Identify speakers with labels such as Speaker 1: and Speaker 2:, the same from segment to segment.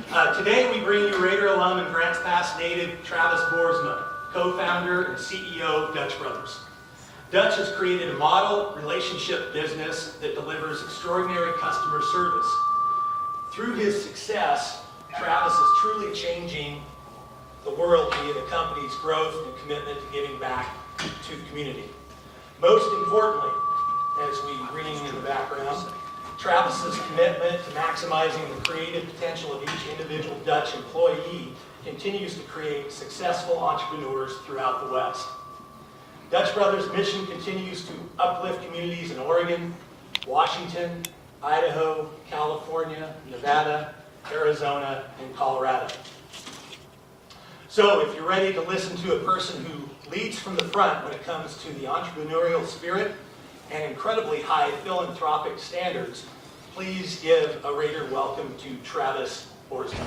Speaker 1: Today we bring you Raider alum and Grants Pass native Travis Boersma, co-founder and CEO of Dutch Brothers. Dutch has created a model relationship business that delivers extraordinary customer service. Through his success, Travis is truly changing the world via the company's growth and commitment to giving back to the community. Most importantly, as we ring in the background, Travis's commitment to maximizing the creative potential of each individual Dutch employee continues to create successful entrepreneurs throughout the West. Dutch Brothers' mission continues to uplift communities in Oregon, Washington, Idaho, California, Nevada, Arizona, and Colorado. So if you're ready to listen to a person who leads from the front when it comes to the entrepreneurial spirit and incredibly high philanthropic standards, please give a Raider welcome to Travis Boersma.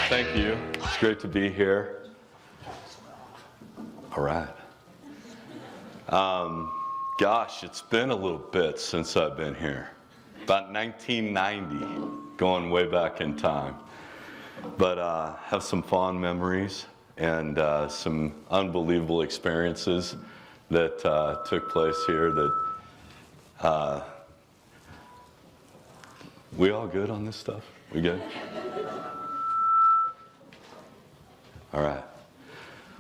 Speaker 2: Thank you. It's great to be here. All right. Gosh, it's been a little bit since I've been here. About 1990, going way back in time. But have some fond memories and some unbelievable experiences that took place here that we all good on this stuff? We good? All right.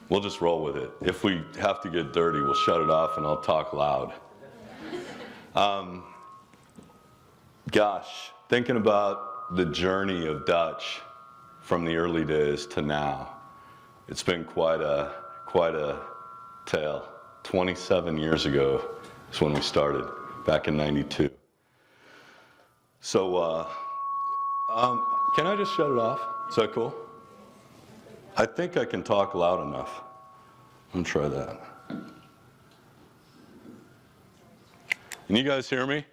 Speaker 2: We'll just roll with it. If we have to get dirty, we'll shut it off and I'll talk loud. Gosh, thinking about the journey of Dutch from the early days to now, it's been quite a tale. 27 years ago is when we started, back in '92. So, can I just shut it off? Is that cool? I think I can talk loud enough. I'm gonna try that. Can you guys hear me?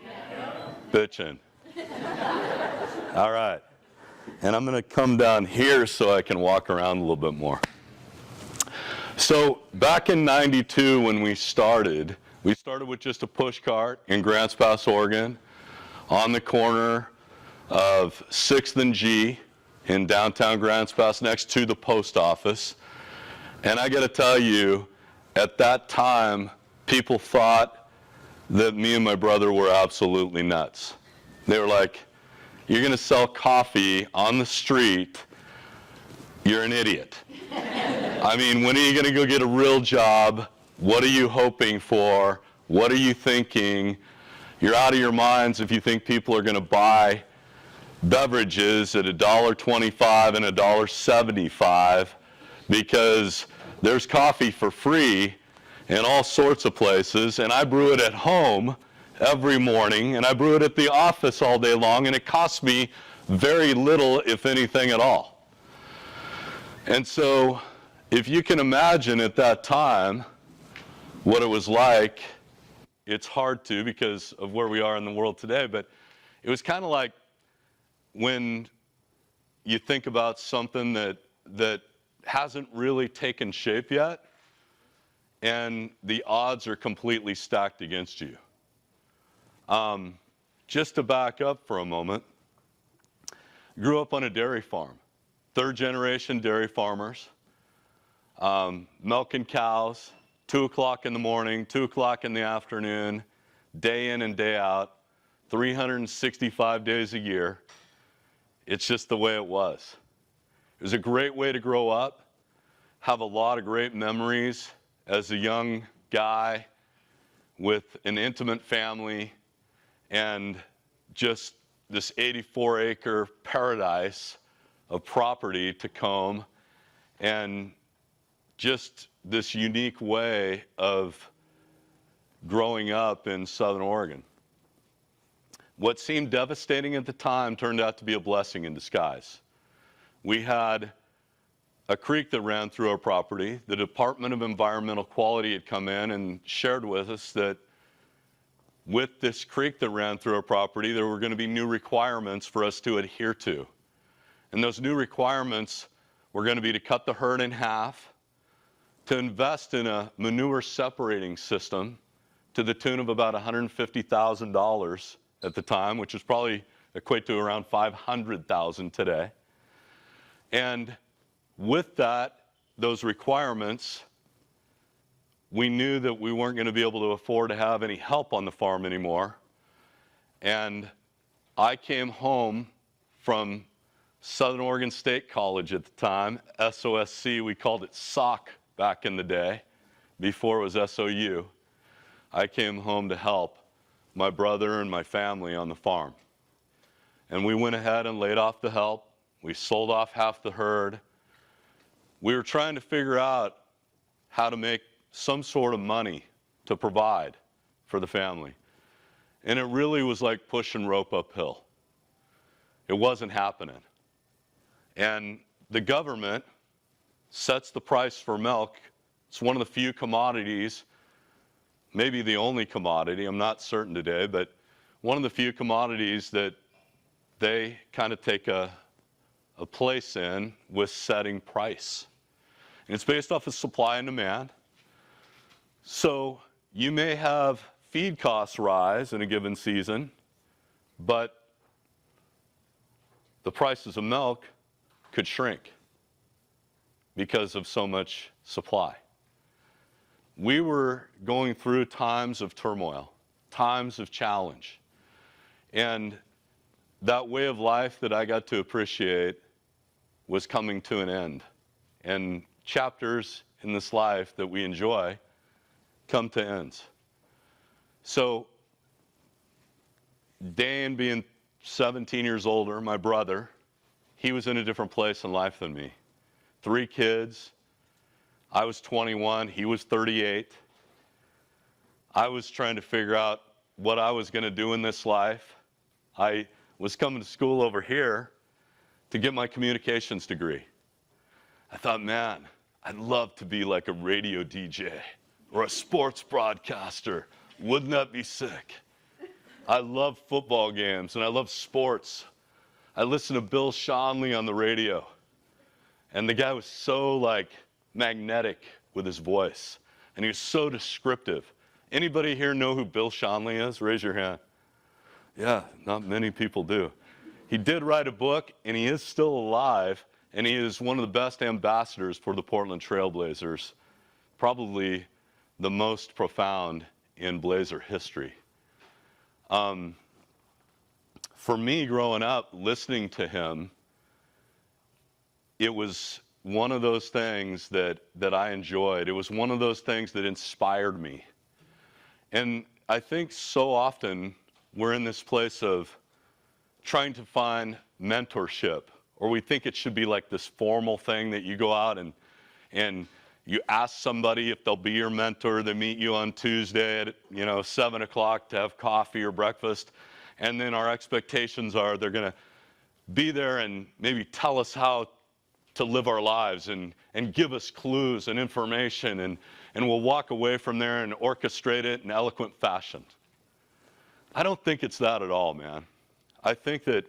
Speaker 2: Yeah. Bitchin'. All right. And I'm gonna come down here so I can walk around a little bit more. So back in '92 when we started with just a push cart in Grants Pass, Oregon, on the corner of 6th and G, in downtown Grants Pass next to the post office. And I gotta tell you, at that time, people thought that me and my brother were absolutely nuts. They were like, you're gonna sell coffee on the street, you're an idiot. I mean, when are you gonna go get a real job? What are you hoping for? What are you thinking? You're out of your minds if you think people are gonna buy beverages at $1.25 and $1.75 because there's coffee for free in all sorts of places, and I brew it at home every morning, and I brew it at the office all day long, and it costs me very little, if anything at all. And so if you can imagine at that time what it was like, it's hard to because of where we are in the world today, but it was kind of like when you think about something that hasn't really taken shape yet and the odds are completely stacked against you. Just to back up for a moment, grew up on a dairy farm, 3rd generation dairy farmers, milking cows, 2 o'clock in the morning, 2 o'clock in the afternoon, day in and day out, 365 days a year. It's just the way it was. It was a great way to grow up, have a lot of great memories as a young guy with an intimate family and just this 84-acre paradise of property to comb and just this unique way of growing up in Southern Oregon. What seemed devastating at the time turned out to be a blessing in disguise. We had a creek that ran through our property. The Department of Environmental Quality had come in and shared with us that with this creek that ran through our property, there were going to be new requirements for us to adhere to. And those new requirements were going to be to cut the herd in half, to invest in a manure separating system to the tune of about $150,000 at the time, which is probably equate to around $500,000 today. And with that, those requirements, we knew that we weren't going to be able to afford to have any help on the farm anymore. And I came home from Southern Oregon State College at the time, SOSC, we called it SOC back in the day, before it was SOU. I came home to help my brother and my family on the farm. And we went ahead and laid off the help. We sold off half the herd. We were trying to figure out how to make some sort of money to provide for the family. And it really was like pushing rope uphill. It wasn't happening. And the government sets the price for milk. It's one of the few commodities, maybe the only commodity, I'm not certain today, but one of the few commodities that they kind of take a place in with setting price. And it's based off of supply and demand. So you may have feed costs rise in a given season, but the prices of milk could shrink because of so much supply. We were going through times of turmoil, times of challenge. And that way of life that I got to appreciate was coming to an end. And chapters in this life that we enjoy come to ends. So Dan, being 17 years older, my brother, he was in a different place in life than me. 3 kids. I was 21, he was 38. I was trying to figure out what I was going to do in this life. I was coming to school over here to get my communications degree. I thought, man, I'd love to be like a radio DJ or a sports broadcaster. Wouldn't that be sick? I love football games and I love sports. I listened to Bill Schonely on the radio. And the guy was so like magnetic with his voice. And he was so descriptive. Anybody here know who Bill Schonely is? Raise your hand. Yeah, not many people do. He did write a book, and he is still alive, and he is one of the best ambassadors for the Portland Trail Blazers, probably the most profound in Blazer history. For me, growing up, listening to him, it was one of those things that I enjoyed. It was one of those things that inspired me. And I think so often we're in this place of trying to find mentorship, or we think it should be like this formal thing that you go out and you ask somebody if they'll be your mentor. They meet you on Tuesday at 7 o'clock to have coffee or breakfast, and then our expectations are they're going to be there and maybe tell us how to live our lives and give us clues and information, and we'll walk away from there and orchestrate it in eloquent fashion. I don't think it's that at all, man. I think that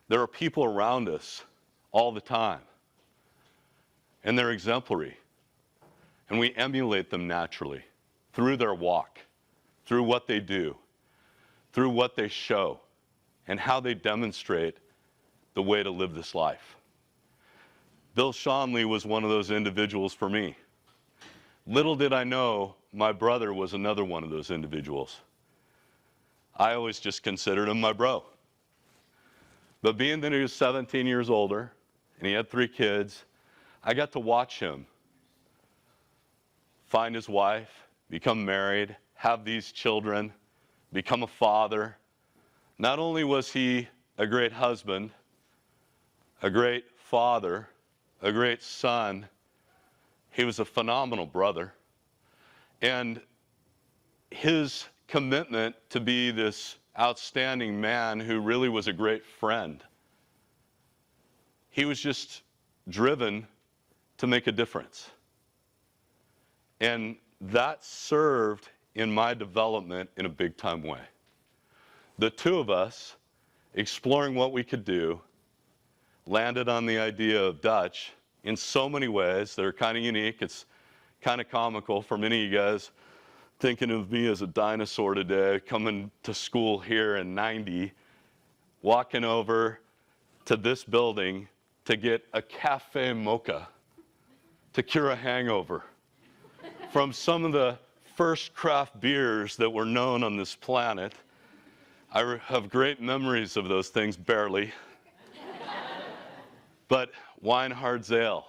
Speaker 2: there are people around us all the time, and they're exemplary, and we emulate them naturally through their walk, through what they do, through what they show, and how they demonstrate the way to live this life. Bill Schonely was one of those individuals for me. Little did I know my brother was another one of those individuals. I always just considered him my bro. But being that he was 17 years older and he had 3 kids, I got to watch him find his wife, become married, have these children, become a father. Not only was he a great husband, a great father, a great son, he was a phenomenal brother. And his commitment to be this outstanding man who really was a great friend, he was just driven to make a difference. And that served in my development in a big time way. The two of us exploring what we could do, landed on the idea of Dutch in so many ways that are kind of unique. It's kind of comical for many of you guys thinking of me as a dinosaur today, coming to school here in '90, walking over to this building to get a cafe mocha to cure a hangover from some of the first craft beers that were known on this planet. I have great memories of those things, barely. But Weinhard's Ale,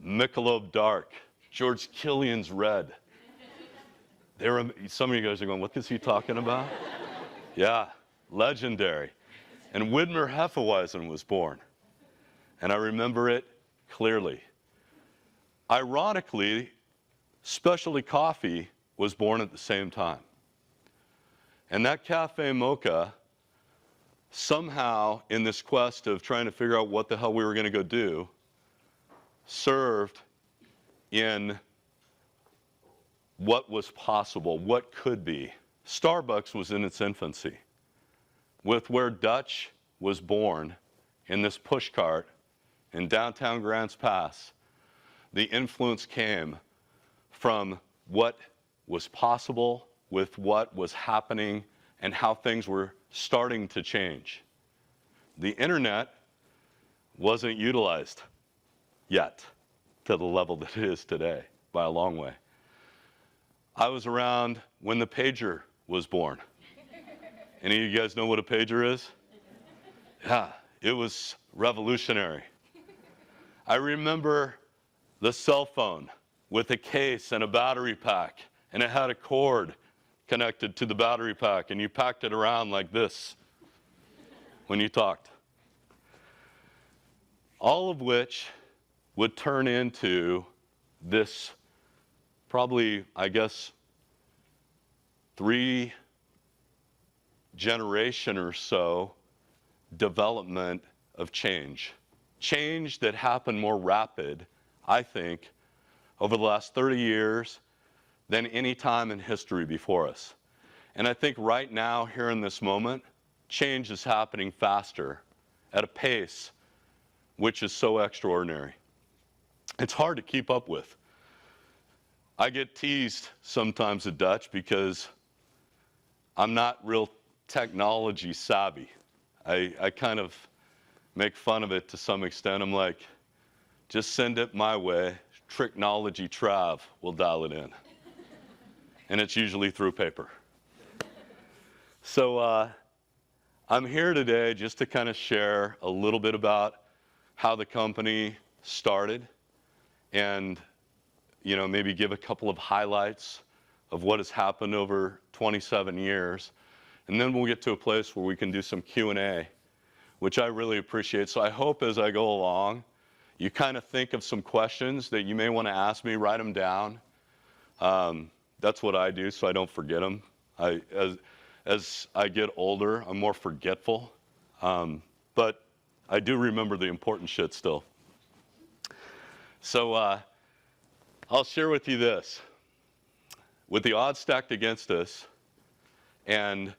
Speaker 2: Michelob Dark, George Killian's Red. Some of you guys are going, what is he talking about? Yeah, legendary. And Widmer Hefeweizen was born. And I remember it clearly. Ironically, specialty coffee was born at the same time. And that cafe mocha, somehow in this quest of trying to figure out what the hell we were going to go do, served in what was possible, what could be. Starbucks was in its infancy. With where Dutch was born in this pushcart in downtown Grants Pass, the influence came from what was possible with what was happening and how things were starting to change. The internet wasn't utilized yet to the level that it is today by a long way. I was around when the pager was born. Any of you guys know what a pager is? Yeah, it was revolutionary. I remember the cell phone with a case and a battery pack, and it had a cord connected to the battery pack, and you packed it around like this when you talked. All of which would turn into this probably, I guess, 3 generation or so development of change. Change that happened more rapid, I think, over the last 30 years than any time in history before us. And I think right now, here in this moment, change is happening faster at a pace which is so extraordinary. It's hard to keep up with. I get teased sometimes at Dutch because I'm not real technology savvy. I kind of make fun of it to some extent. I'm like, just send it my way. Tricknology Trav will dial it in. And it's usually through paper. So I'm here today just to kind of share a little bit about how the company started and maybe give a couple of highlights of what has happened over 27 years. And then we'll get to a place where we can do some Q&A, which I really appreciate. So I hope as I go along, you kind of think of some questions that you may want to ask me, write them down. That's what I do so I don't forget them. As I get older, I'm more forgetful. But I do remember the important shit still. So I'll share with you this. With the odds stacked against us and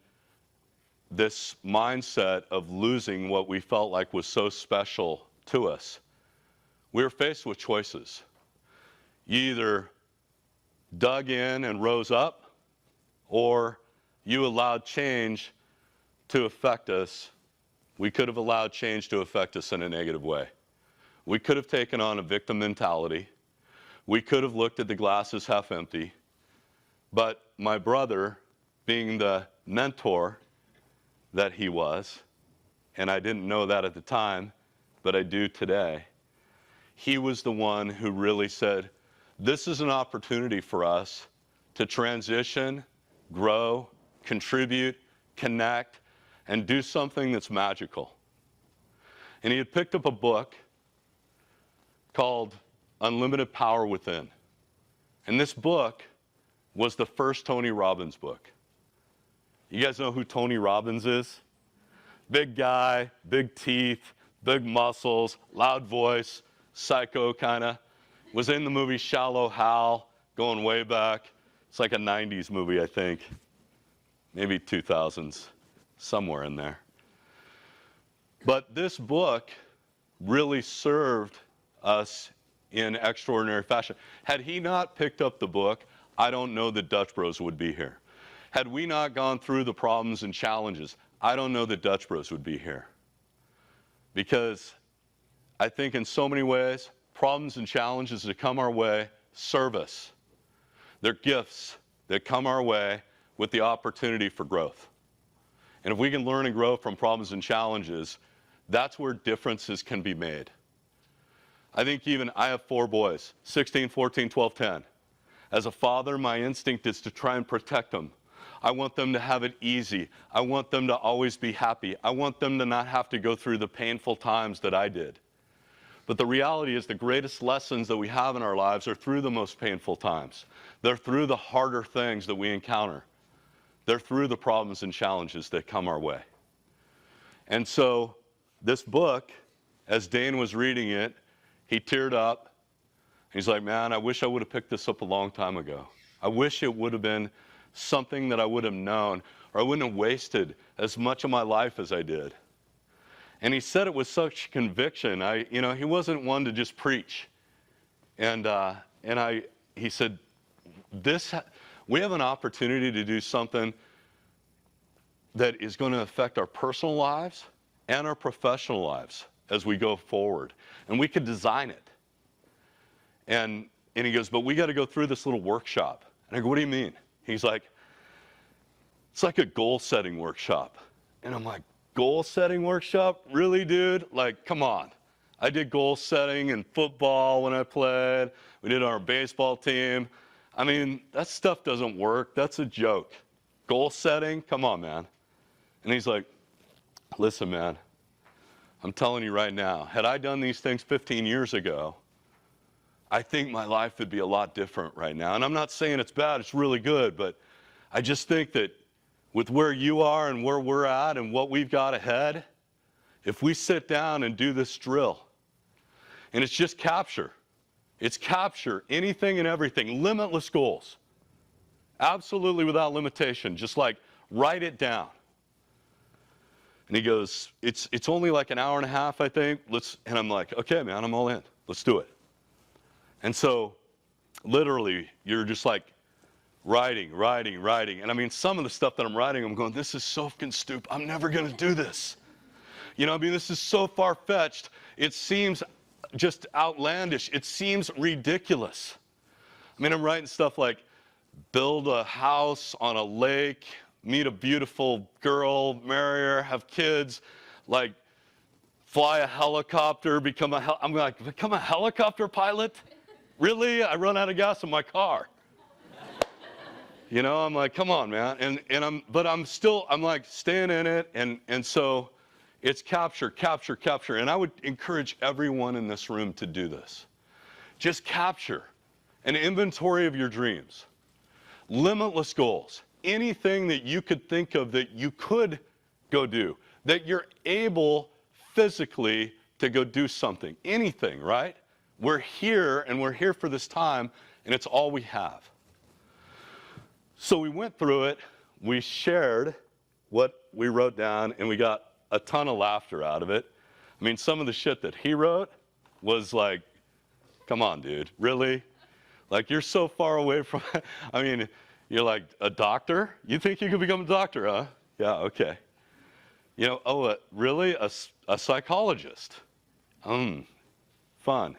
Speaker 2: this mindset of losing what we felt like was so special to us, we were faced with choices. You either dug in and rose up, or you allowed change to affect us. We could have allowed change to affect us in a negative way. We could have taken on a victim mentality. We could have looked at the glass as half empty. But my brother, being the mentor that he was, and I didn't know that at the time, but I do today, he was the one who really said, this is an opportunity for us to transition, grow, contribute, connect, and do something that's magical. And he had picked up a book called Unlimited Power Within. And this book was the first Tony Robbins book. You guys know who Tony Robbins is? Big guy, big teeth, big muscles, loud voice, psycho kind of. Was in the movie Shallow Hal, going way back. It's like a 90s movie, I think. Maybe 2000s, somewhere in there. But this book really served us in extraordinary fashion. Had he not picked up the book, I don't know that Dutch Bros would be here. Had we not gone through the problems and challenges, I don't know that Dutch Bros would be here. Because I think in so many ways, problems and challenges that come our way serve us. They're gifts that come our way with the opportunity for growth. And if we can learn and grow from problems and challenges, that's where differences can be made. I think even I have 4 boys, 16, 14, 12, 10. As a father, my instinct is to try and protect them. I want them to have it easy. I want them to always be happy. I want them to not have to go through the painful times that I did. But the reality is the greatest lessons that we have in our lives are through the most painful times. They're through the harder things that we encounter. They're through the problems and challenges that come our way. And so this book, as Dane was reading it, he teared up. He's like, man, I wish I would have picked this up a long time ago. I wish it would have been something that I would have known, or I wouldn't have wasted as much of my life as I did. And he said it with such conviction. He wasn't one to just preach. He said, we have an opportunity to do something that is going to affect our personal lives and our professional lives as we go forward. And we could design it. And he goes, but we got to go through this little workshop. And I go, what do you mean? He's like, it's like a goal-setting workshop. And I'm like, goal-setting workshop? Really, dude? Like, come on. I did goal-setting in football when I played. We did it on our baseball team. I mean, that stuff doesn't work. That's a joke. Goal-setting? Come on, man. And he's like, listen, man, I'm telling you right now, had I done these things 15 years ago, I think my life would be a lot different right now. And I'm not saying it's bad, it's really good, but I just think that with where you are and where we're at and what we've got ahead, if we sit down and do this drill, and it's just capture. It's capture anything and everything, limitless goals. Absolutely without limitation, just like write it down. And he goes, it's only like an hour and a half, I think. And I'm like, okay, man, I'm all in. Let's do it. And so literally, you're just like writing. And I mean, some of the stuff that I'm writing, I'm going, this is so fucking stupid. I'm never going to do this. This is so far-fetched. It seems just outlandish. It seems ridiculous. I mean, I'm writing stuff like build a house on a lake, meet a beautiful girl, marry her, have kids, like fly a helicopter, become a helicopter pilot? Really? I run out of gas in my car. I'm like, come on, man. But I'm like staying in it. And so it's capture. And I would encourage everyone in this room to do this. Just capture an inventory of your dreams, limitless goals, anything that you could think of that you could go do, that you're able physically to go do something, anything, right? We're here, and we're here for this time, and it's all we have. So we went through it, we shared what we wrote down, and we got a ton of laughter out of it. I mean, some of the shit that he wrote was like, come on, dude, really? Like, you're so far away from, I mean, you're like, a doctor? You think you could become a doctor, huh? Yeah, okay. Really? A psychologist? Fun.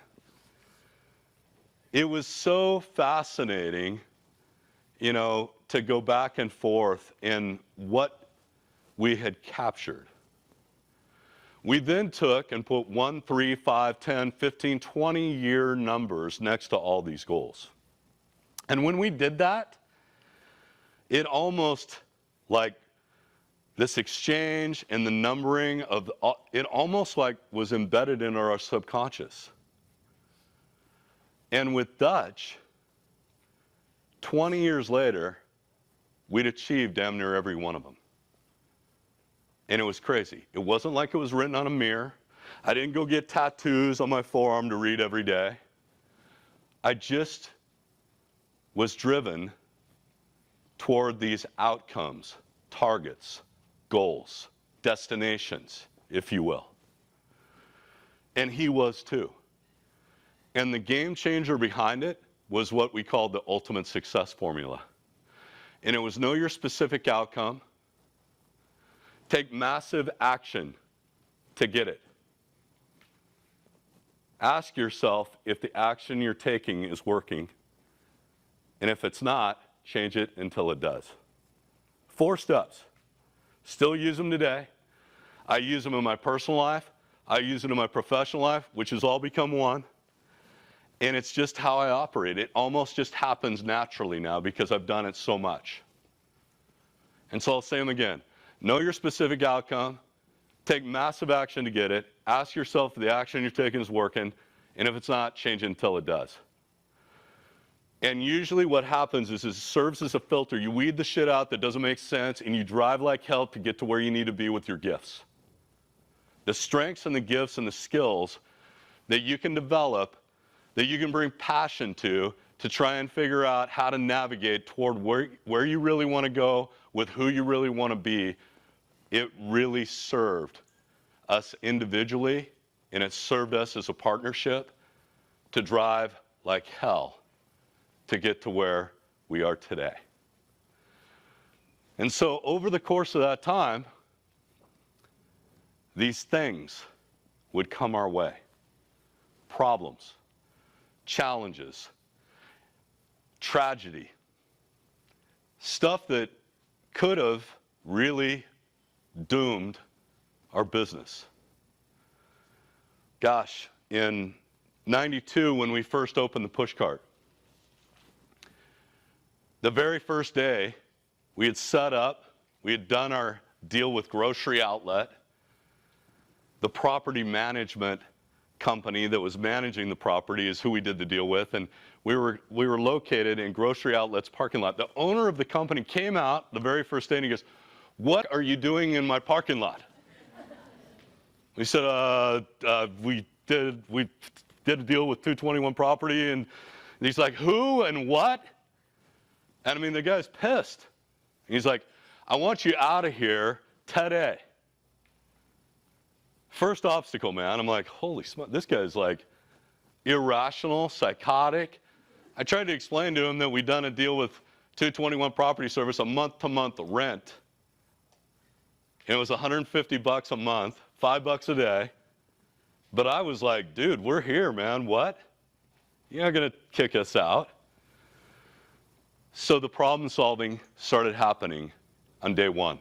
Speaker 2: It was so fascinating, to go back and forth in what we had captured. We then took and put 1, 3, 5, 10, 15, 20-year numbers next to all these goals. And when we did that, it almost like this exchange and the numbering of it almost like was embedded in our subconscious. And with Dutch, 20 years later, we'd achieved damn near every one of them. And it was crazy. It wasn't like it was written on a mirror. I didn't go get tattoos on my forearm to read every day. I just was driven toward these outcomes, targets, goals, destinations, if you will. And he was too. And the game changer behind it was what we called the ultimate success formula. And it was know your specific outcome, take massive action to get it. Ask yourself if the action you're taking is working, and if it's not, change it until it does. 4 steps. Still use them today. I use them in my personal life. I use it in my professional life, which has all become one. And it's just how I operate. It almost just happens naturally now because I've done it so much. And so I'll say them again. Know your specific outcome. Take massive action to get it. Ask yourself if the action you're taking is working. And if it's not, change it until it does. And usually what happens is it serves as a filter. You weed the shit out that doesn't make sense, and you drive like hell to get to where you need to be with your gifts. The strengths and the gifts and the skills that you can develop, that you can bring passion to try and figure out how to navigate toward where you really want to go with who you really want to be, it really served us individually, and it served us as a partnership to drive like hell to get to where we are today. And so over the course of that time, these things would come our way. Problems, challenges, tragedy, stuff that could have really doomed our business. Gosh, in '92, when we first opened the push cart, the very first day we had set up, we had done our deal with Grocery Outlet, the property management company that was managing the property is who we did the deal with, and we were located in Grocery Outlet's parking lot. The owner of the company came out the very first day and he goes, "What are you doing in my parking lot?" We said, we did a deal with 221 Property, and he's like, "Who and what?" And I mean, the guy's pissed. He's like, "I want you out of here today." First obstacle, man. I'm like, holy smokes, this guy's like irrational, psychotic. I tried to explain to him that we'd done a deal with 221 Property Service, a month-to-month rent. And it was $150 a month, $5 a day. But I was like, dude, we're here, man. What? You're not going to kick us out. So the problem solving started happening on day one.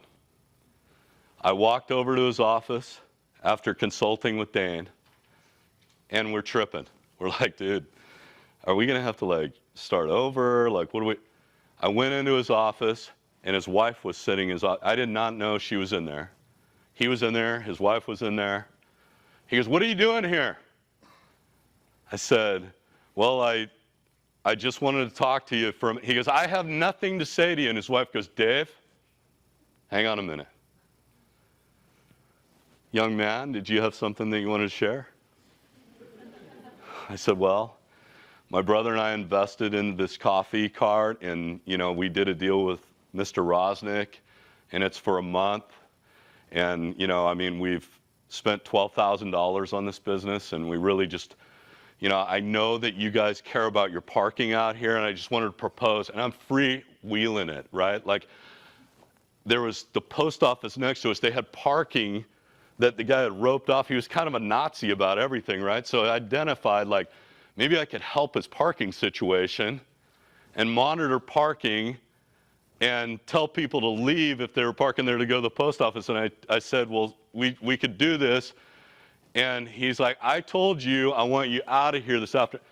Speaker 2: I walked over to his office after consulting with Dane, and we're tripping. We're like, dude, are we going to have to like start over? Like, what do we? I went into his office, and his wife was sitting. I did not know she was in there. He was in there. His wife was in there. He goes, "What are you doing here?" I said, "Well, I just wanted to talk to you from." He goes, "I have nothing to say to you." And his wife goes, "Dave, hang on a minute. Young man, did you have something that you wanted to share?" I said, "Well, my brother and I invested in this coffee cart, and we did a deal with Mr. Rosnick, and it's for a month. And we've spent $12,000 on this business, and we really just, I know that you guys care about your parking out here, and I just wanted to propose." And I'm freewheeling it, right? Like, there was the post office next to us. They had parking that the guy had roped off. He was kind of a Nazi about everything, right? So I identified, like, maybe I could help his parking situation and monitor parking and tell people to leave if they were parking there to go to the post office. And I said, well, we could do this. And he's like, "I told you I want you out of here this afternoon."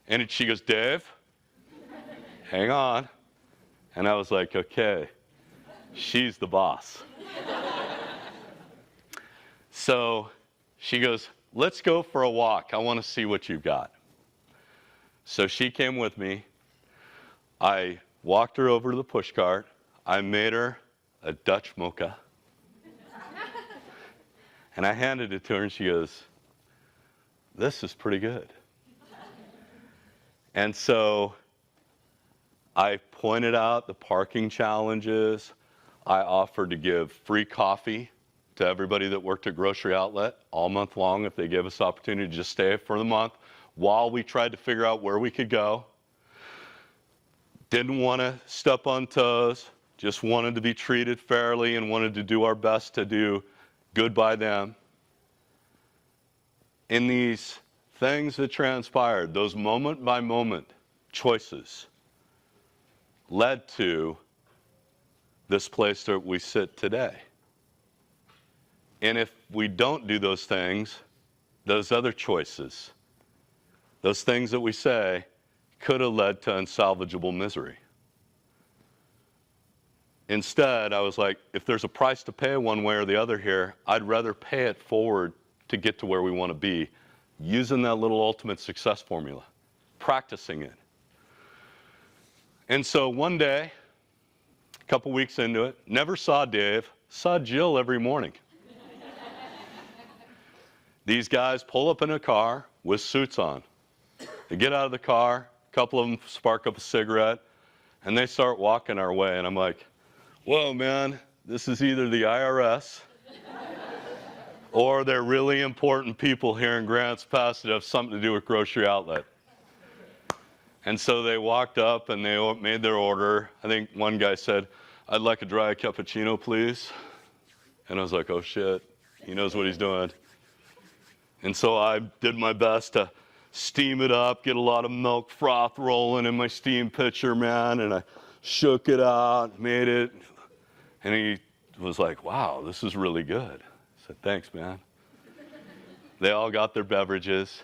Speaker 2: And she goes, "Dave, hang on." And I was like, okay, she's the boss. So she goes, "Let's go for a walk. I want to see what you've got." So she came with me. I walked her over to the push cart. I made her a Dutch mocha. And I handed it to her, and she goes, "This is pretty good." And so I pointed out the parking challenges. I offered to give free coffee to everybody that worked at Grocery Outlet all month long if they gave us the opportunity to just stay for the month while we tried to figure out where we could go. Didn't want to step on toes, just wanted to be treated fairly and wanted to do our best to do good by them. In these things that transpired, those moment by moment choices led to this place that we sit today. And if we don't do those things, those other choices, those things that we say, could have led to unsalvageable misery. Instead, I was like, if there's a price to pay one way or the other here, I'd rather pay it forward to get to where we want to be, using that little ultimate success formula, practicing it. And so one day, a couple weeks into it, never saw Dave, saw Jill every morning. These guys pull up in a car with suits on. They get out of the car, a couple of them spark up a cigarette, and they start walking our way. And I'm like, whoa, man, this is either the IRS or they're really important people here in Grants Pass that have something to do with Grocery Outlet. And so they walked up and they made their order. I think one guy said, I'd like a dry cappuccino, please. And I was like, oh shit, he knows what he's doing. And so I did my best to steam it up, get a lot of milk froth rolling in my steam pitcher, man, and I shook it out, made it, and he was like, wow, this is really good. I said, thanks, man. They all got their beverages,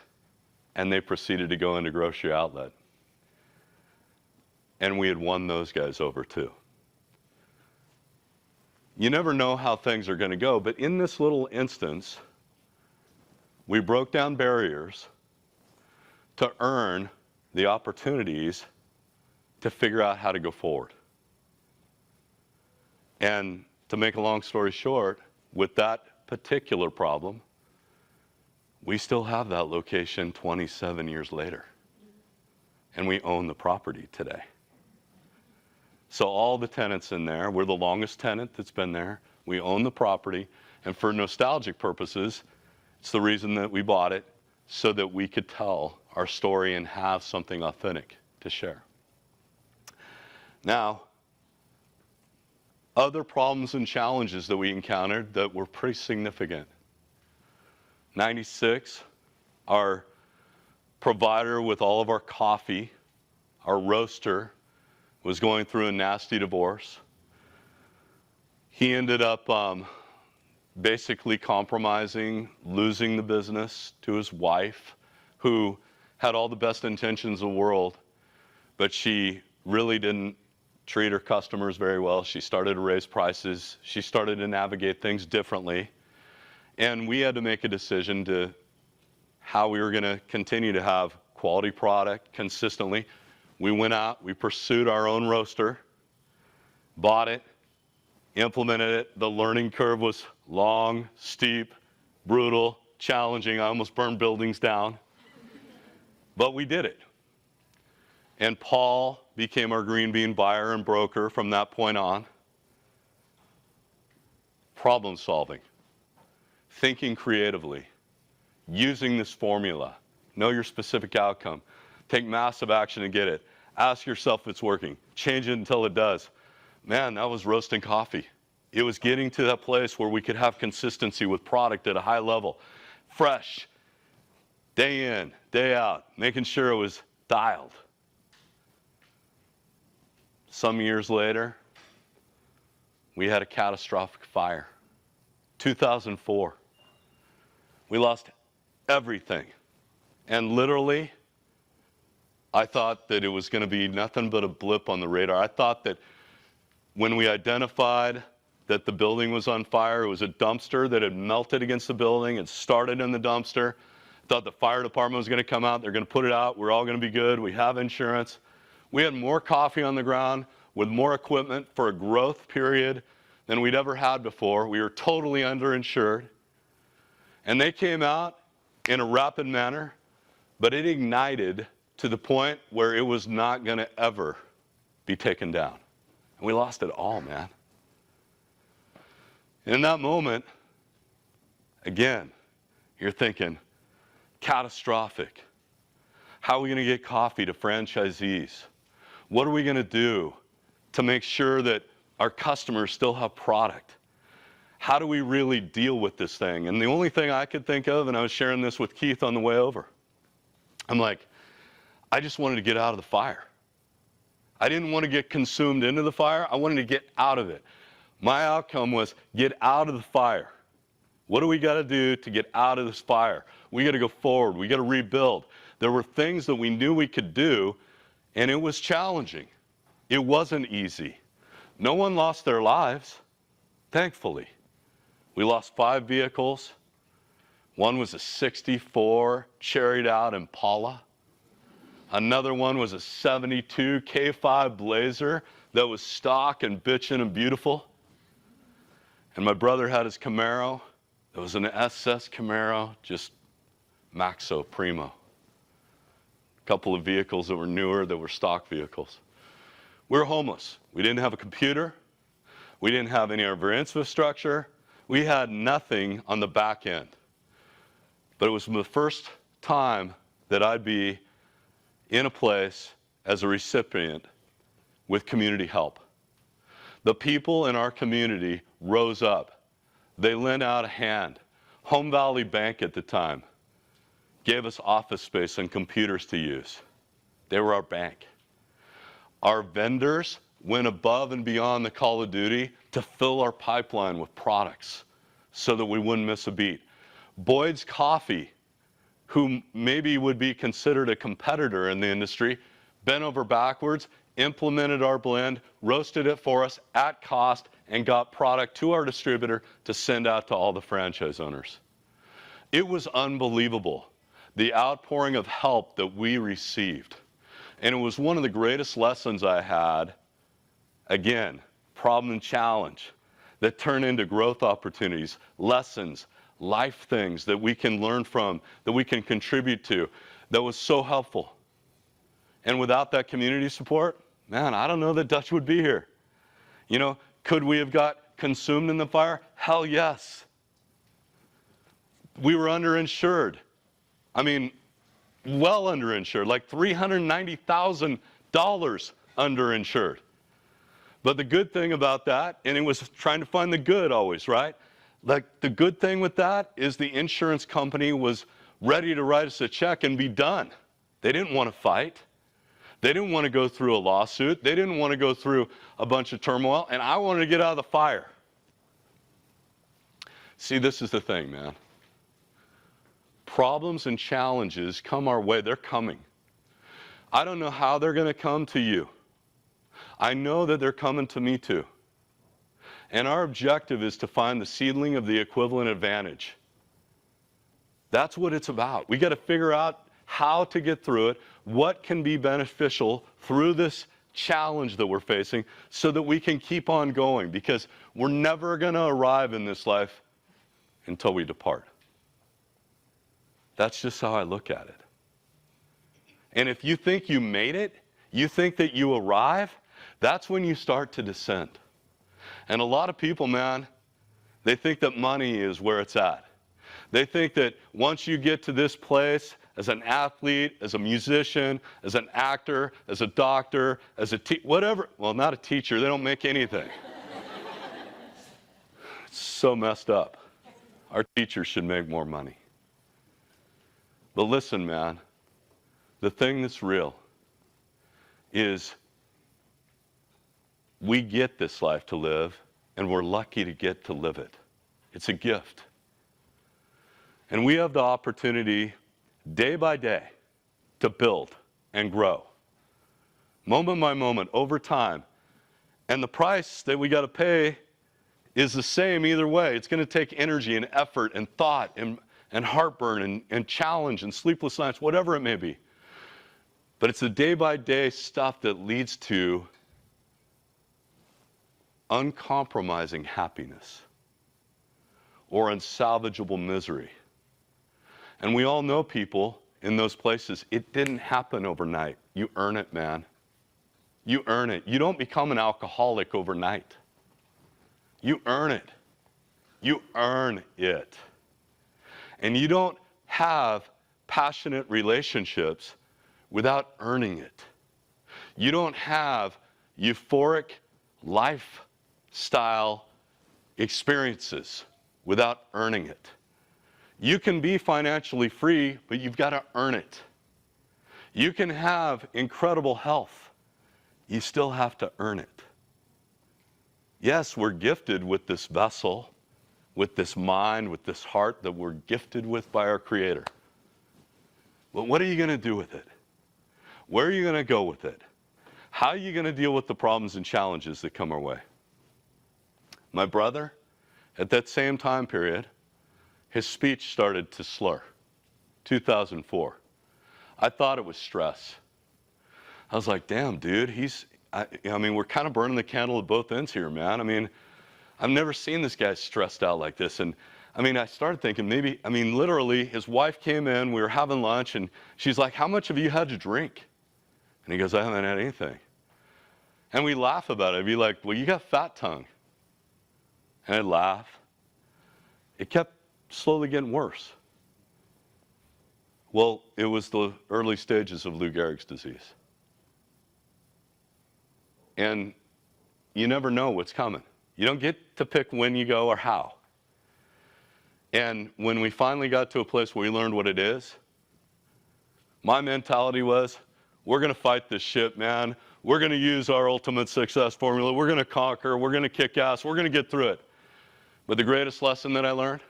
Speaker 2: and they proceeded to go into Grocery Outlet. And we had won those guys over too. You never know how things are going to go, but in this little instance, we broke down barriers to earn the opportunities to figure out how to go forward. And to make a long story short, with that particular problem, we still have that location 27 years later. And we own the property today. So all the tenants in there, we're the longest tenant that's been there. We own the property. And for nostalgic purposes, it's the reason that we bought it, so that we could tell our story and have something authentic to share. Now, other problems and challenges that we encountered that were pretty significant. 96, our provider with all of our coffee, our roaster, was going through a nasty divorce. He ended up basically compromising, losing the business to his wife, who had all the best intentions in the world, but she really didn't treat her customers very well. She started to raise prices. She started to navigate things differently. And we had to make a decision to how we were going to continue to have quality product consistently. We went out, we pursued our own roaster, bought it, implemented it. The learning curve was long, steep, brutal, challenging. I almost burned buildings down. But we did it. And Paul became our green bean buyer and broker from that point on. Problem solving, thinking creatively, using this formula, know your specific outcome, take massive action to get it, ask yourself if it's working, change it until it does. Man, that was roasting coffee. It was getting to that place where we could have consistency with product at a high level, fresh, day in, day out, making sure it was dialed. Some years later, we had a catastrophic fire. 2004. We lost everything. And literally, I thought that it was going to be nothing but a blip on the radar. I thought that when we identified that the building was on fire, it was a dumpster that had melted against the building. It started in the dumpster. I thought the fire department was going to come out. They're going to put it out. We're all going to be good. We have insurance. We had more coffee on the ground with more equipment for a growth period than we'd ever had before. We were totally underinsured. And they came out in a rapid manner, but it ignited to the point where it was not going to ever be taken down. And we lost it all, man. And in that moment, Again, you're thinking, catastrophic. How are we going to get coffee to franchisees? What are we going to do to make sure that our customers still have product? How do we really deal with this thing? And the only thing I could think of, and I was sharing this with Keith on the way over, I'm like, I just wanted to get out of the fire. I didn't want to get consumed into the fire. I wanted to get out of it. My outcome was get out of the fire. What do we got to do to get out of this fire? We got to go forward. We got to rebuild. There were things that we knew we could do, and it was challenging. It wasn't easy. No one lost their lives, thankfully. We lost 5 vehicles. One was a 64 cherried out Impala. Another one was a 72 K5 Blazer that was stock and bitchin' and beautiful. And my brother had his Camaro. It was an SS Camaro, just Maxo Primo. A couple of vehicles that were newer, that were stock vehicles. We were homeless. We didn't have a computer. We didn't have any of our infrastructure. We had nothing on the back end. But it was the first time that I'd be in a place as a recipient with community help. The people in our community rose up. They lent out a hand. Home Valley Bank at the time gave us office space and computers to use. They were our bank. Our vendors went above and beyond the call of duty to fill our pipeline with products so that we wouldn't miss a beat. Boyd's Coffee, who maybe would be considered a competitor in the industry, bent over backwards, implemented our blend, roasted it for us at cost, and got product to our distributor to send out to all the franchise owners. It was unbelievable, the outpouring of help that we received. And it was one of the greatest lessons I had, again, problem and challenge, that turn into growth opportunities, lessons, life things that we can learn from, that we can contribute to, that was so helpful. And without that community support, man, I don't know that Dutch would be here. You know, could we have got consumed in the fire? Hell yes. We were underinsured. I mean, well underinsured, like $390,000 underinsured. But the good thing about that, and it was trying to find the good always, right? Like the good thing with that is the insurance company was ready to write us a check and be done. They didn't want to fight. They didn't want to go through a lawsuit. They didn't want to go through a bunch of turmoil, and I wanted to get out of the fire. See, this is the thing, man. Problems and challenges come our way. They're coming. I don't know how they're going to come to you. I know that they're coming to me too. And our objective is to find the seedling of the equivalent advantage. That's what it's about. We got to figure out how to get through it, what can be beneficial through this challenge that we're facing so that we can keep on going, because we're never going to arrive in this life until we depart. That's just how I look at it. And if you think you made it, you think that you arrive, that's when you start to descend. And a lot of people, man, they think that money is where it's at. They think that once you get to this place, as an athlete, as a musician, as an actor, as a doctor, as a whatever, well, not a teacher, they don't make anything. It's so messed up. Our teachers should make more money. But listen, man, the thing that's real is we get this life to live, and we're lucky to get to live it. It's a gift. And we have the opportunity day by day to build and grow, moment by moment, over time. And the price that we got to pay is the same either way. It's going to take energy and effort and thought and heartburn and challenge and sleepless nights, whatever it may be. But it's the day by day stuff that leads to uncompromising happiness or unsalvageable misery. And we all know people in those places. It didn't happen overnight. You earn it, man. You earn it. You don't become an alcoholic overnight. You earn it. You earn it. And you don't have passionate relationships without earning it. You don't have euphoric lifestyle experiences without earning it. You can be financially free, but you've got to earn it. You can have incredible health. You still have to earn it. Yes, we're gifted with this vessel, with this mind, with this heart that we're gifted with by our Creator. But what are you going to do with it? Where are you going to go with it? How are you going to deal with the problems and challenges that come our way? My brother, at that same time period, his speech started to slur. 2004. I thought it was stress. I was like, damn, dude, I mean, we're kind of burning the candle at both ends here, man. I mean, I've never seen this guy stressed out like this. And I mean, I started thinking literally, his wife came in, we were having lunch, and she's like, how much have you had to drink? And he goes, I haven't had anything. And we laugh about it. I'd be like, well, you got fat tongue. And I'd laugh. It kept slowly getting worse. Well, it was the early stages of Lou Gehrig's disease. And you never know what's coming. You don't get to pick when you go or how. And when we finally got to a place where we learned what it is, my mentality was, we're going to fight this shit, man. We're going to use our ultimate success formula. We're going to conquer. We're going to kick ass. We're going to get through it. But the greatest lesson that I learned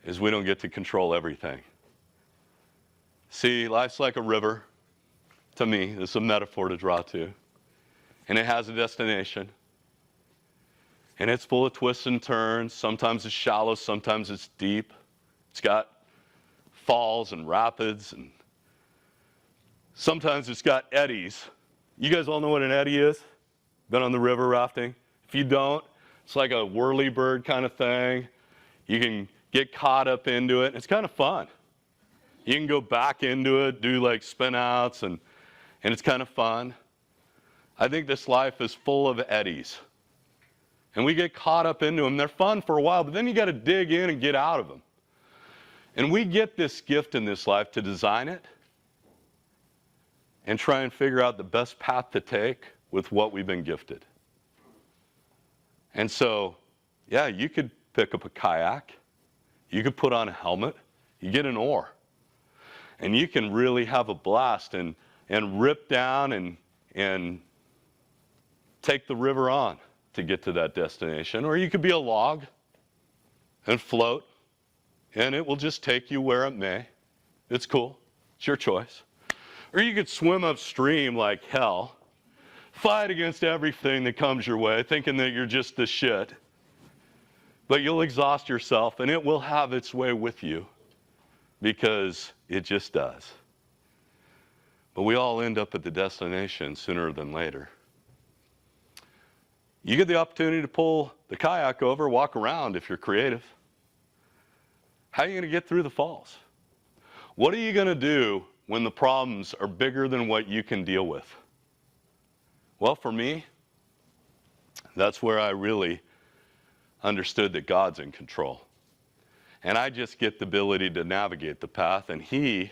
Speaker 2: is we don't get to control everything. See, life's like a river. To me, it's a metaphor to draw to. And it has a destination. And it's full of twists and turns. Sometimes it's shallow, sometimes it's deep. It's got falls and rapids, and sometimes it's got eddies. You guys all know what an eddy is? Been on the river rafting? If you don't, it's like a whirly-bird kind of thing. You can get caught up into it. It's kind of fun. You can go back into it, do like spin-outs, and it's kind of fun. I think this life is full of eddies. And we get caught up into them. They're fun for a while, but then you got to dig in and get out of them. And we get this gift in this life to design it and try and figure out the best path to take with what we've been gifted. And so, yeah, you could pick up a kayak. You could put on a helmet. You get an oar. And you can really have a blast and rip down and take the river on to get to that destination. Or you could be a log and float, and it will just take you where it may. It's cool. It's your choice. Or you could swim upstream like hell, fight against everything that comes your way, thinking that you're just the shit. But you'll exhaust yourself, and it will have its way with you, because it just does. But we all end up at the destination sooner than later. You get the opportunity to pull the kayak over, walk around if you're creative. How are you going to get through the falls? What are you going to do when the problems are bigger than what you can deal with? Well, for me, that's where I really understood that God's in control. And I just get the ability to navigate the path, and He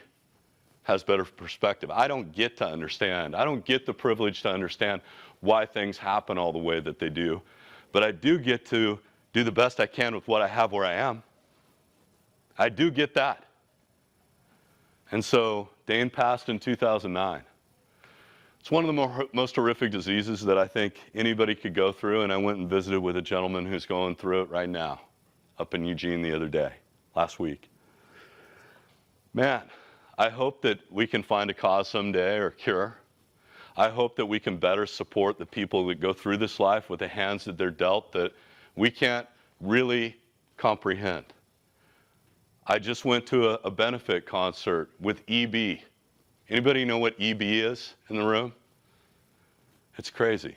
Speaker 2: has better perspective. I don't get to understand. I don't get the privilege to understand why things happen all the way that they do. But I do get to do the best I can with what I have where I am. I do get that. And so Dane passed in 2009. It's one of the most horrific diseases that I think anybody could go through, and I went and visited with a gentleman who's going through it right now up in Eugene the other day, last week. Man, I hope that we can find a cause someday or a cure. I hope that we can better support the people that go through this life with the hands that they're dealt that we can't really comprehend. I just went to a benefit concert with EB. Anybody know what EB is in the room? It's crazy.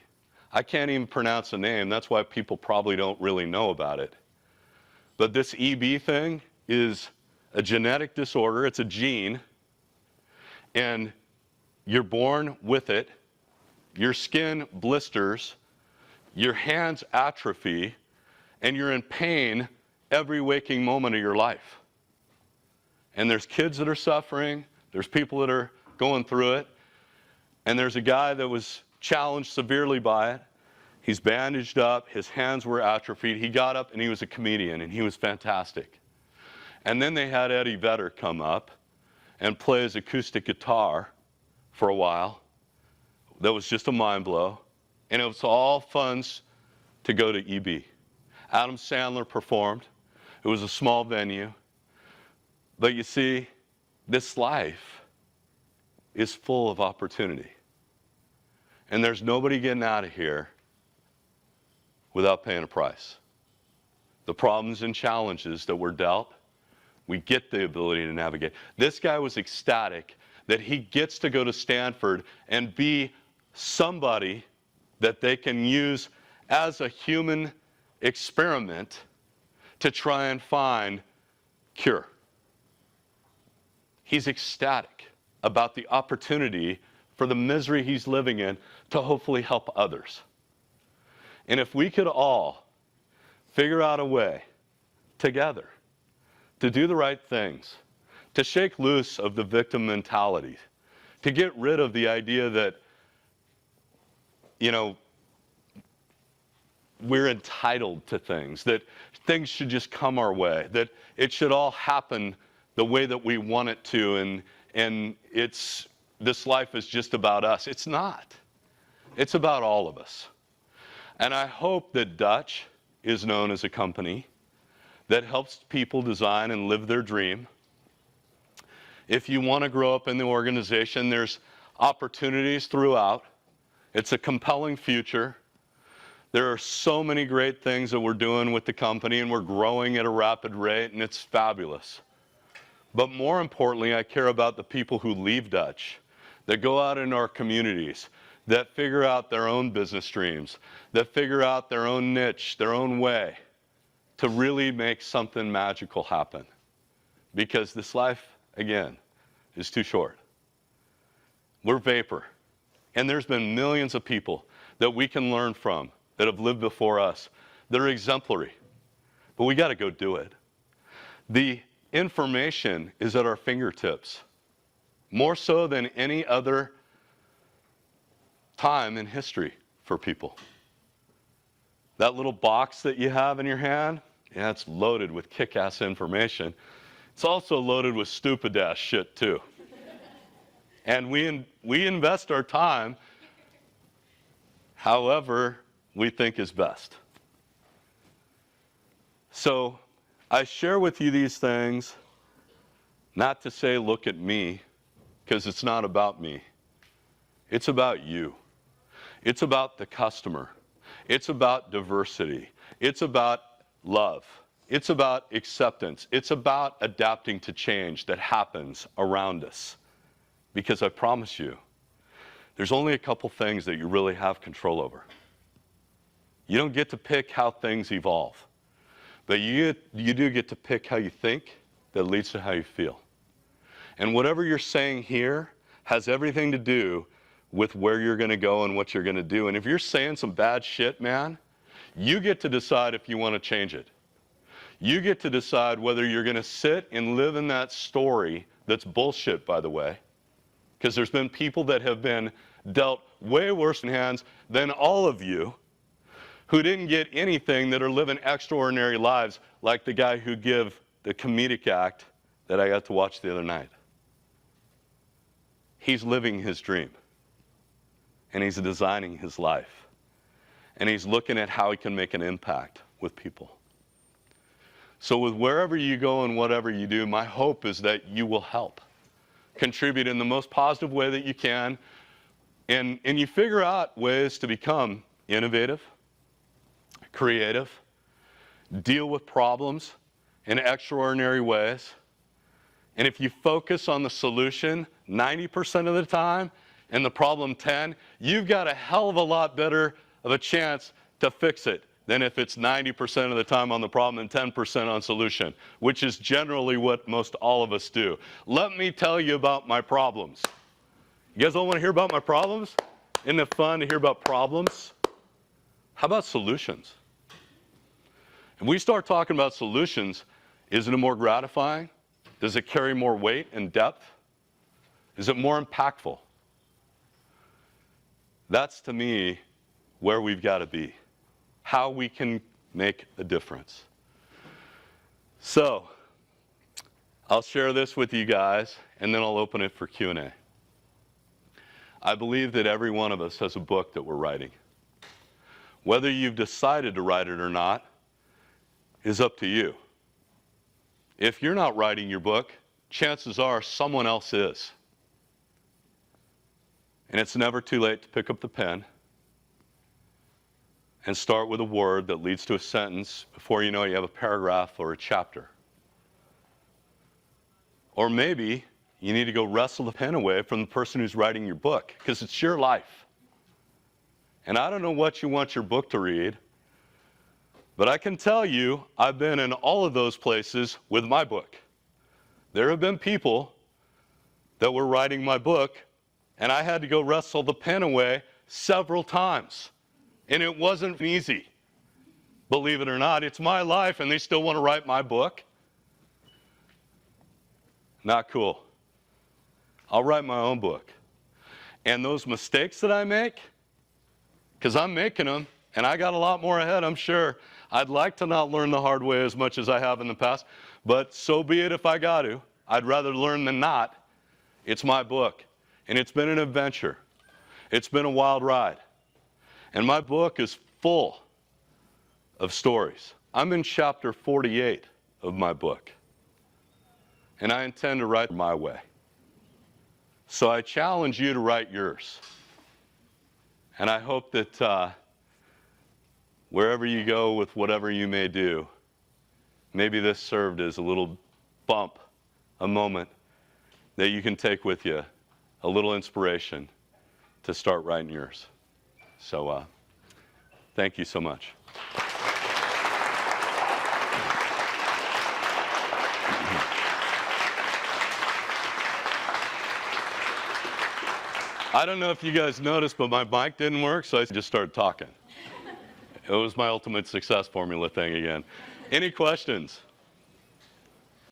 Speaker 2: I can't even pronounce the name. That's why people probably don't really know about it. But this EB thing is a genetic disorder. It's a gene. And you're born with it. Your skin blisters. Your hands atrophy. And you're in pain every waking moment of your life. And there's kids that are suffering, there's people that are going through it, and there's a guy that was challenged severely by it. He's bandaged up, his hands were atrophied. He got up and he was a comedian, and he was fantastic. And then they had Eddie Vedder come up and play his acoustic guitar for a while. That was just a mind blow. And it was all funds to go to EB. Adam Sandler performed. It was a small venue. But you see, this life is full of opportunity. And there's nobody getting out of here without paying a price. The problems and challenges that we're dealt, we get the ability to navigate. This guy was ecstatic that he gets to go to Stanford and be somebody that they can use as a human experiment to try and find cure. He's ecstatic about the opportunity for the misery he's living in to hopefully help others. And if we could all figure out a way together to do the right things, to shake loose of the victim mentality, to get rid of the idea that, we're entitled to things, that things should just come our way, that it should all happen the way that we want it to, and this life is just about us. It's not. It's about all of us. And I hope that Dutch is known as a company that helps people design and live their dream. If you want to grow up in the organization, there's opportunities throughout. It's a compelling future. There are so many great things that we're doing with the company, and we're growing at a rapid rate, and it's fabulous. But more importantly, I care about the people who leave Dutch, that go out in our communities, that figure out their own business streams, that figure out their own niche, their own way to really make something magical happen. Because this life, again, is too short. We're vapor. And there's been millions of people that we can learn from that have lived before us. They're exemplary. But we got to go do it. The information is at our fingertips, more so than any other time in history for people. That little box that you have in your hand, yeah, it's loaded with kick-ass information. It's also loaded with stupid-ass shit, too. And we invest our time however we think is best. So I share with you these things not to say, look at me, because it's not about me. It's about you. It's about the customer. It's about diversity. It's about love. It's about acceptance. It's about adapting to change that happens around us. Because I promise you, there's only a couple things that you really have control over. You don't get to pick how things evolve, but you do get to pick how you think that leads to how you feel. And whatever you're saying here has everything to do with where you're going to go and what you're going to do. And if you're saying some bad shit, man, you get to decide if you want to change it. You get to decide whether you're going to sit and live in that story that's bullshit, by the way, because there's been people that have been dealt way worse in hands than all of you who didn't get anything that are living extraordinary lives like the guy who gave the comedic act that I got to watch the other night. He's living his dream. And he's designing his life. And he's looking at how he can make an impact with people. So with wherever you go and whatever you do, my hope is that you will help. Contribute in the most positive way that you can. And you figure out ways to become innovative, creative, deal with problems in extraordinary ways. And if you focus on the solution 90% of the time and the problem 10, you've got a hell of a lot better of a chance to fix it than if it's 90% of the time on the problem and 10% on solution, which is generally what most all of us do. Let me tell you about my problems. You guys all want to hear about my problems? Isn't it fun to hear about problems? How about solutions? If we start talking about solutions, isn't it more gratifying? Does it carry more weight and depth? Is it more impactful? That's, to me, where we've got to be, how we can make a difference. So, I'll share this with you guys, and then I'll open it for Q&A. I believe that every one of us has a book that we're writing. Whether you've decided to write it or not is up to you. If you're not writing your book, chances are someone else is. And it's never too late to pick up the pen and start with a word that leads to a sentence. Before you know it, you have a paragraph or a chapter. Or maybe you need to go wrestle the pen away from the person who's writing your book, because it's your life. And I don't know what you want your book to read, but I can tell you I've been in all of those places with my book. There have been people that were writing my book, and I had to go wrestle the pen away several times. And it wasn't easy. Believe it or not, it's my life, and they still want to write my book. Not cool. I'll write my own book. And those mistakes that I make, because I'm making them, and I got a lot more ahead, I'm sure. I'd like to not learn the hard way as much as I have in the past, but so be it if I got to. I'd rather learn than not. It's my book, and it's been an adventure. It's been a wild ride. And my book is full of stories. I'm in chapter 48 of my book, and I intend to write my way. So I challenge you to write yours. And I hope that wherever you go with whatever you may do, maybe this served as a little bump, a moment that you can take with you, a little inspiration to start writing yours. So thank you so much. I don't know if you guys noticed, but my mic didn't work, so I just started talking. It was my ultimate success formula thing again. Any questions?